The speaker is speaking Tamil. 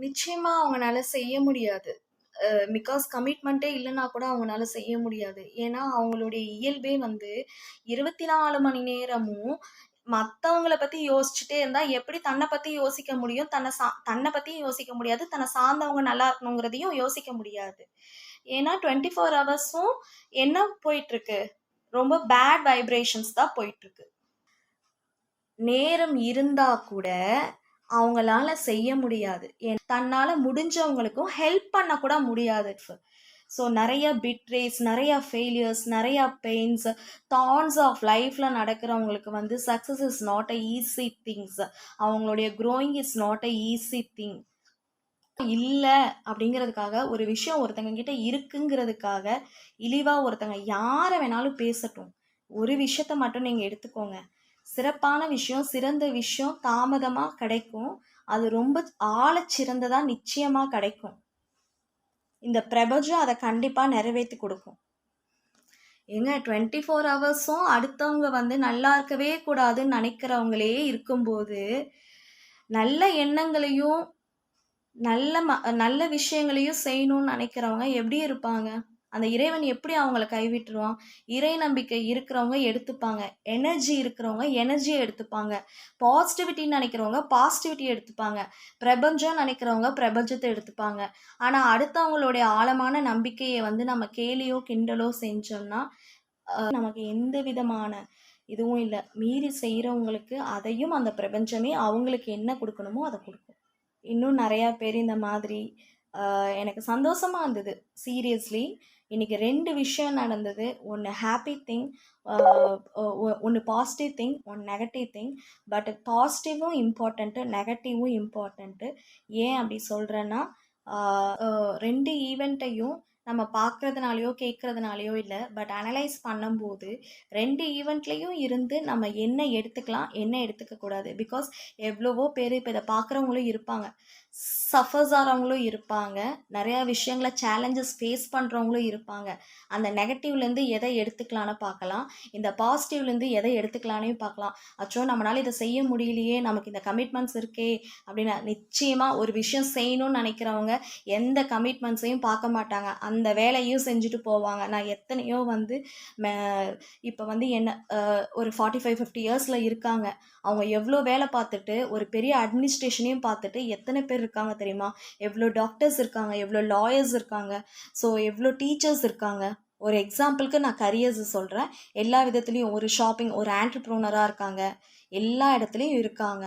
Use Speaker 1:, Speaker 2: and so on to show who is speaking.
Speaker 1: நிச்சயமா அவங்கனால செய்ய முடியாது. பிகாஸ் கமிட்மெண்ட்டே இல்லன்னா கூட அவங்கனால செய்ய முடியாது. ஏன்னா, அவங்களுடைய இயல்பே வந்து 24 மணி நேரமும் மத்தவங்கள பத்தி யோசிச்சுட்டே இருந்தா, எப்படி தன்ன பத்தி யோசிக்க முடியும்? தன்ன பத்தியும் யோசிக்க முடியாது. தன்ன சார்ந்தவங்க நல்லா இருக்கணுங்கிறதையும் யோசிக்க முடியாது. ஏன்னா 24 ஹவர்ஸும் என்ன போயிட்டுருக்கு? ரொம்ப பேட் வைப்ரேஷன்ஸ் தான் போயிட்டுருக்கு. நேரம் இருந்தா கூட அவங்களால செய்ய முடியாது. தன்னால முடிஞ்சவங்களுக்கும் ஹெல்ப் பண்ண கூட முடியாது. ஸோ நெறைய பிட்ரேஸ், நெறைய ஃபெயிலியர்ஸ், நெறைய பெயின்ஸ், தார்ன்ஸ் ஆஃப் லைஃப்ல நடக்கிறவங்களுக்கு வந்து success is not a easy things. அவங்களுடைய growing is not a easy thing. இல்ல அப்படிங்கிறதுக்காக ஒரு விஷயம் ஒருத்தங்க கிட்ட இருக்குங்கிறதுக்காக இழிவா ஒருத்தங்க யார வேணாலும் பேசட்டும். ஒரு விஷயத்த மட்டும் நீங்க எடுத்துக்கோங்க. சிறப்பான விஷயம், சிறந்த விஷயம் தாமதமா கிடைக்கும். அது ரொம்ப ஆழச்சிறந்ததா நிச்சயமா கிடைக்கும். இந்த பிரபஞ்சம் அத கண்டிப்பா நிறைவேத்தி கொடுக்கும். ஏங்க 24 ஹவர்ஸும் அடுத்தவங்க வந்து நல்லா இருக்கவே கூடாதுன்னு நினைக்கிறவங்களே இருக்கும்போது, நல்ல எண்ணங்களையும், நல்ல விஷயங்களையும் செய்யணும்னு நினைக்கிறவங்க எப்படி இருப்பாங்க? அந்த இறைவன் எப்படி அவங்கள கைவிட்டுருவான்? இறை நம்பிக்கை இருக்கிறவங்க எடுத்துப்பாங்க. எனர்ஜி இருக்கிறவங்க எனர்ஜிய எடுத்துப்பாங்க. பாசிட்டிவிட்டின்னு நினைக்கிறவங்க பாசிட்டிவிட்டிய எடுத்துப்பாங்க. பிரபஞ்சம்னு நினைக்கிறவங்க பிரபஞ்சத்த எடுத்துப்பாங்க. ஆனா அடுத்தவங்களுடைய ஆழமான நம்பிக்கைய வந்து நம்ம கேலியோ, கிண்டலோ செஞ்சோம்னா, நமக்கு எந்த விதமான இதுவும் இல்ல. மீறி செய்றவங்களுக்கு அதையும் அந்த பிரபஞ்சமே அவங்களுக்கு என்ன குடுக்கணுமோ அத குடுக்கும். இன்னும் நெறையா பேர் இந்த மாதிரி எனக்கு சந்தோஷமா இருந்தது. சீரியஸ்லி. இன்னைக்கு 2 விஷயம் நடந்தது. ஒண்ணு ஹேப்பி திங், அ ஒண்ணு பாசிட்டிவ் திங், ஒண்ணு நெகட்டிவ் திங். பட் பாசிட்டிவும் இம்பார்ட்டன்ட்டு, நெகட்டிவும் இம்பார்ட்டன்ட்டு. ஏன் அப்படி சொல்றேன்னா, ஆ 2 ஈவென்ட்டையும் நம்ம பார்க்கறதுனாலயோ, கேட்கறதுனாலயோ இல்ல. பட் அனலைஸ் பண்ணும்போது 2 ஈவென்ட்லயும் இருந்து நம்ம என்ன எடுத்துக்கலாம், என்ன எடுத்துக்க கூடாது. பிகாஸ் எவ்வளவோ பேரு இப்ப இத பார்க்குறவங்களும் இருப்பாங்க. சஃபர்ஸ் ஆறவங்களும் இருப்பாங்க. நெறைய விஷயங்கள சேலஞ்சஸ் ஃபேஸ் பண்றவங்களும் இருப்பாங்க. அந்த நெகட்டிவ்லேருந்து எத எடுத்துக்கலான்னு பார்க்கலாம். இந்த பாசிட்டிவ்லேருந்து எத எடுத்துக்கலான்னயும் பார்க்கலாம். அச்சோ! நம்மனால இத செய்ய முடியலையே, நமக்கு இந்த கமிட்மெண்ட்ஸ் இருக்கே அப்படின்னு நிச்சயமா ஒரு விஷயம் செய்யணும்னு நெனைக்கிறவங்க எந்த கமிட்மெண்ட்ஸையும் பார்க்க மாட்டாங்க. அந்த வேலையும் செஞ்சுட்டு போவாங்க. நான் எத்தனையோ வந்து மெ இப்ப வந்து என்ன ஒரு 45, 50 இயர்ஸ்ல இருக்காங்க. அவங்க எவ்வளோ வேலை பார்த்துட்டு, ஒரு பெரிய அட்மினிஸ்ட்ரேஷனையும் பார்த்துட்டு எத்தனை பேர் இருக்காங்க தெரியுமா? எவ்வளோ டாக்டர்ஸ் இருக்காங்க, எவ்வளோ லாயர்ஸ் இருக்காங்க, ஸோ எவ்வளோ டீச்சர்ஸ் இருக்காங்க. ஒரு எக்ஸாம்பிளுக்கு நான் கரியர்ஸ் சொல்றேன். எல்லா விதத்துலயும் ஒரு ஷாப்பிங், ஒரு ஆன்டர்ப்ரூனரா இருக்காங்க. எல்லா இடத்துலயும் இருக்காங்க.